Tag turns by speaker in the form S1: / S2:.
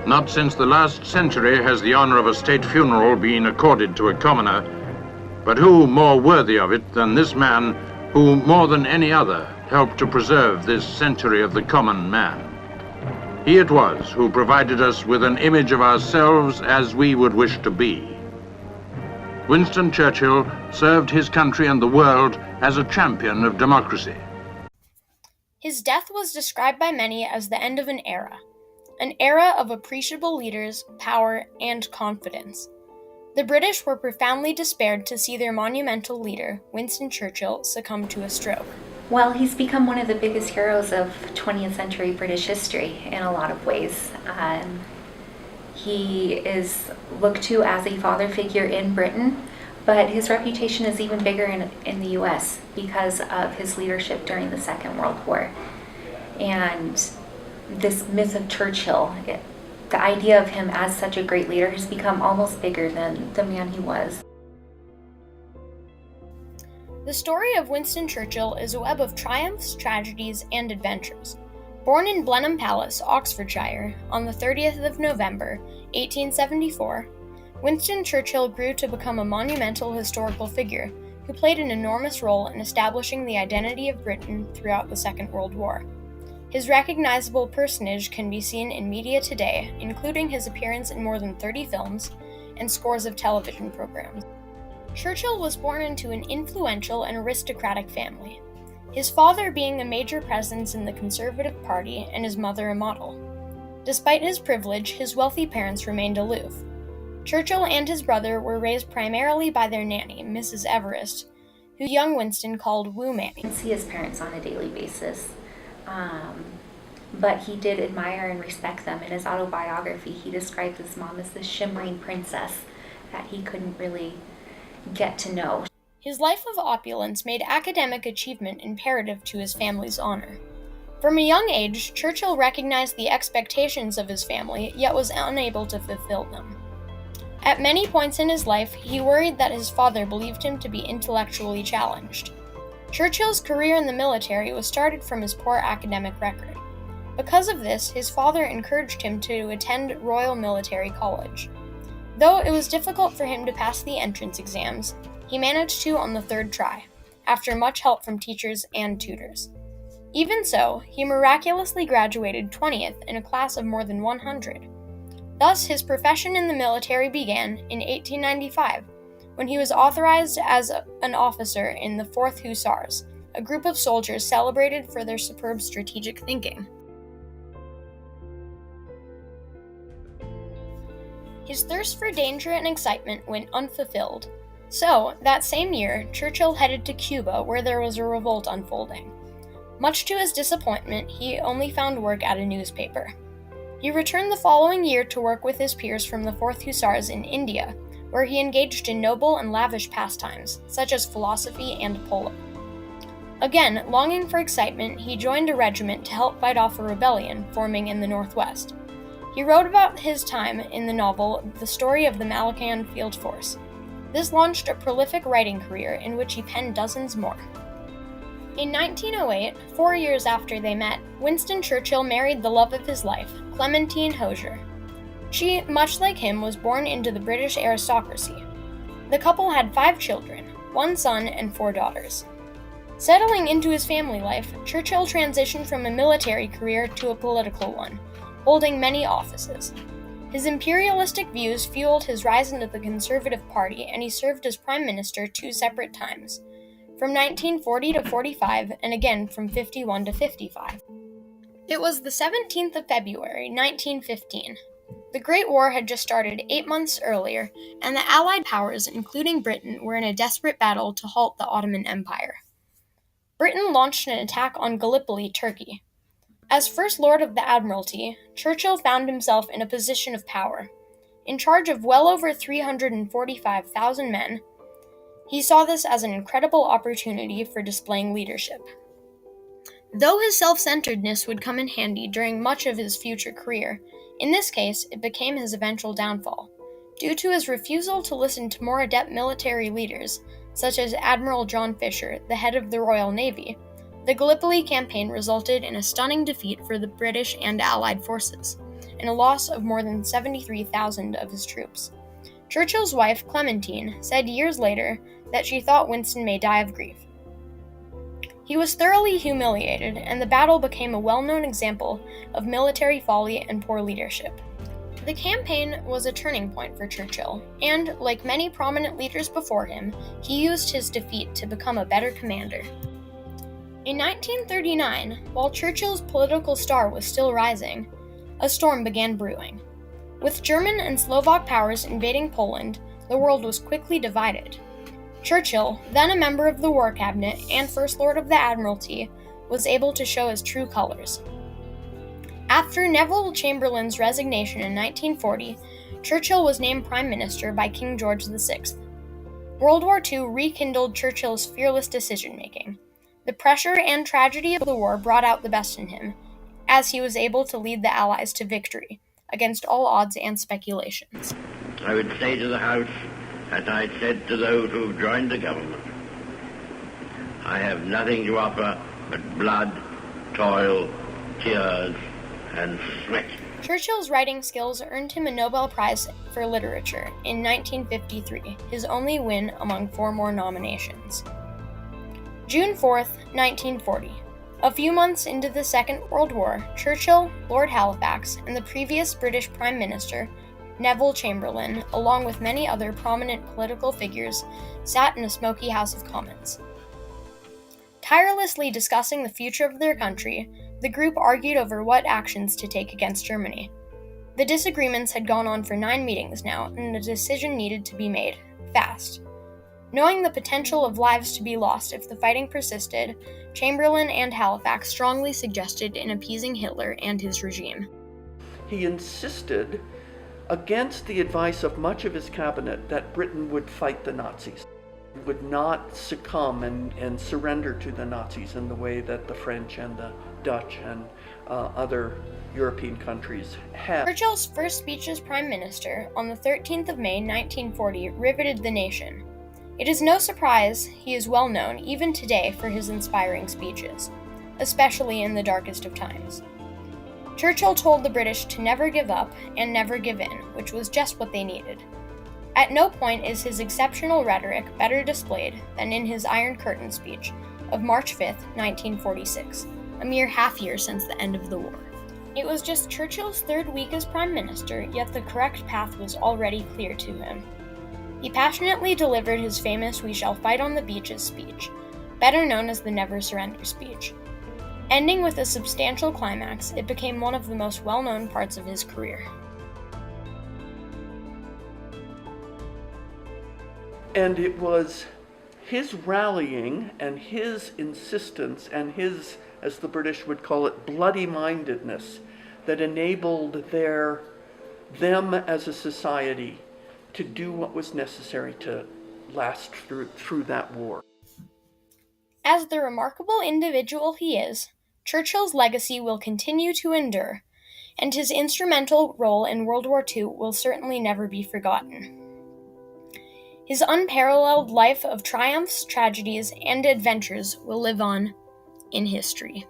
S1: Not since the last century has the honor of a state funeral been accorded to a commoner, but who more worthy of it than this man who, more than any other, helped to preserve this century of the common man? He it was who provided us with an image of ourselves as we would wish to be. Winston Churchill served his country and the world as a champion of democracy.
S2: His death was described by many as the end of an era of appreciable leaders, power, and confidence. The British were profoundly despaired to see their monumental leader, Winston Churchill, succumb to a stroke.
S3: Well, he's become one of the biggest heroes of 20th century British history in a lot of ways. He is looked to as a father figure in Britain, but his reputation is even bigger in the US because of his leadership during the Second World War. And this myth of Churchill, the idea of him as such a great leader has become almost bigger than the man he was.
S2: The story of Winston Churchill is a web of triumphs, tragedies, and adventures. Born in Blenheim Palace, Oxfordshire, on the 30th of November, 1874, Winston Churchill grew to become a monumental historical figure who played an enormous role in establishing the identity of Britain throughout the Second World War. His recognizable personage can be seen in media today, including his appearance in more than 30 films and scores of television programs. Churchill was born into an influential and aristocratic family, his father being a major presence in the Conservative Party and his mother a model. Despite his privilege, his wealthy parents remained aloof. Churchill and his brother were raised primarily by their nanny, Mrs. Everest, who young Winston called Woo Mammy.
S3: He didn't see his parents on a daily basis. But he did admire and respect them. In his autobiography, he described his mom as this shimmering princess that he couldn't really get to know.
S2: His life of opulence made academic achievement imperative to his family's honor. From a young age, Churchill recognized the expectations of his family, yet was unable to fulfill them. At many points in his life, he worried that his father believed him to be intellectually challenged. Churchill's career in the military was started from his poor academic record. Because of this, his father encouraged him to attend Royal Military College. Though it was difficult for him to pass the entrance exams, he managed to on the third try, after much help from teachers and tutors. Even so, he miraculously graduated 20th in a class of more than 100. Thus, his profession in the military began in 1895, when he was authorized as an officer in the 4th Hussars, a group of soldiers celebrated for their superb strategic thinking. His thirst for danger and excitement went unfulfilled. So, that same year, Churchill headed to Cuba, where there was a revolt unfolding. Much to his disappointment, he only found work at a newspaper. He returned the following year to work with his peers from the 4th Hussars in India, where he engaged in noble and lavish pastimes, such as philosophy and polo. Again, longing for excitement, he joined a regiment to help fight off a rebellion forming in the Northwest. He wrote about his time in the novel The Story of the Malacan Field Force. This launched a prolific writing career in which he penned dozens more. In 1908, 4 years after they met, Winston Churchill married the love of his life, Clementine Hosier. She, much like him, was born into the British aristocracy. The couple had 5 children, 1 son and 4 daughters. Settling into his family life, Churchill transitioned from a military career to a political one, holding many offices. His imperialistic views fueled his rise into the Conservative Party, and he served as Prime Minister 2 separate times, from 1940 to 45, and again from 51 to 55. It was the 17th of February, 1915. The Great War had just started 8 months earlier, and the Allied powers, including Britain, were in a desperate battle to halt the Ottoman Empire. Britain launched an attack on Gallipoli, Turkey. As First Lord of the Admiralty, Churchill found himself in a position of power. In charge of well over 345,000 men, he saw this as an incredible opportunity for displaying leadership. Though his self-centeredness would come in handy during much of his future career, in this case, it became his eventual downfall. Due to his refusal to listen to more adept military leaders, such as Admiral John Fisher, the head of the Royal Navy, the Gallipoli campaign resulted in a stunning defeat for the British and Allied forces, and a loss of more than 73,000 of his troops. Churchill's wife, Clementine, said years later that she thought Winston may die of grief. He was thoroughly humiliated, and the battle became a well-known example of military folly and poor leadership. The campaign was a turning point for Churchill, and, like many prominent leaders before him, he used his defeat to become a better commander. In 1939, while Churchill's political star was still rising, a storm began brewing. With German and Slovak powers invading Poland, the world was quickly divided. Churchill, then a member of the War Cabinet and First Lord of the Admiralty, was able to show his true colors. After Neville Chamberlain's resignation in 1940, Churchill was named Prime Minister by King George VI. World War II rekindled Churchill's fearless decision-making. The pressure and tragedy of the war brought out the best in him, as he was able to lead the Allies to victory, against all odds and speculations.
S4: I would say to the House, as I said to those who have joined the government, I have nothing to offer but blood, toil, tears, and sweat.
S2: Churchill's writing skills earned him a Nobel Prize for Literature in 1953, his only win among 4 more nominations. June 4th, 1940. A few months into the Second World War, Churchill, Lord Halifax, and the previous British Prime Minister, Neville Chamberlain, along with many other prominent political figures, sat in a smoky House of Commons. Tirelessly discussing the future of their country, the group argued over what actions to take against Germany. The disagreements had gone on for 9 meetings now, and a decision needed to be made, fast. Knowing the potential of lives to be lost if the fighting persisted, Chamberlain and Halifax strongly suggested in appeasing Hitler and his regime.
S5: He insisted, against the advice of much of his cabinet, that Britain would fight the Nazis, would not succumb and surrender to the Nazis in the way that the French and the Dutch and other European countries have.
S2: Churchill's first speech as Prime Minister on the 13th of May 1940 riveted the nation. It is no surprise he is well known even today for his inspiring speeches, especially in the darkest of times. Churchill told the British to never give up and never give in, which was just what they needed. At no point is his exceptional rhetoric better displayed than in his Iron Curtain speech of March 5, 1946, a mere half-year since the end of the war. It was just Churchill's 3rd week as Prime Minister, yet the correct path was already clear to him. He passionately delivered his famous "We shall fight on the beaches" speech, better known as the Never Surrender speech. Ending with a substantial climax, it became one of the most well-known parts of his career.
S5: And it was his rallying and his insistence and his, as the British would call it, bloody-mindedness that enabled them as a society to do what was necessary to last through that war.
S2: As the remarkable individual he is, Churchill's legacy will continue to endure, and his instrumental role in World War II will certainly never be forgotten. His unparalleled life of triumphs, tragedies, and adventures will live on in history.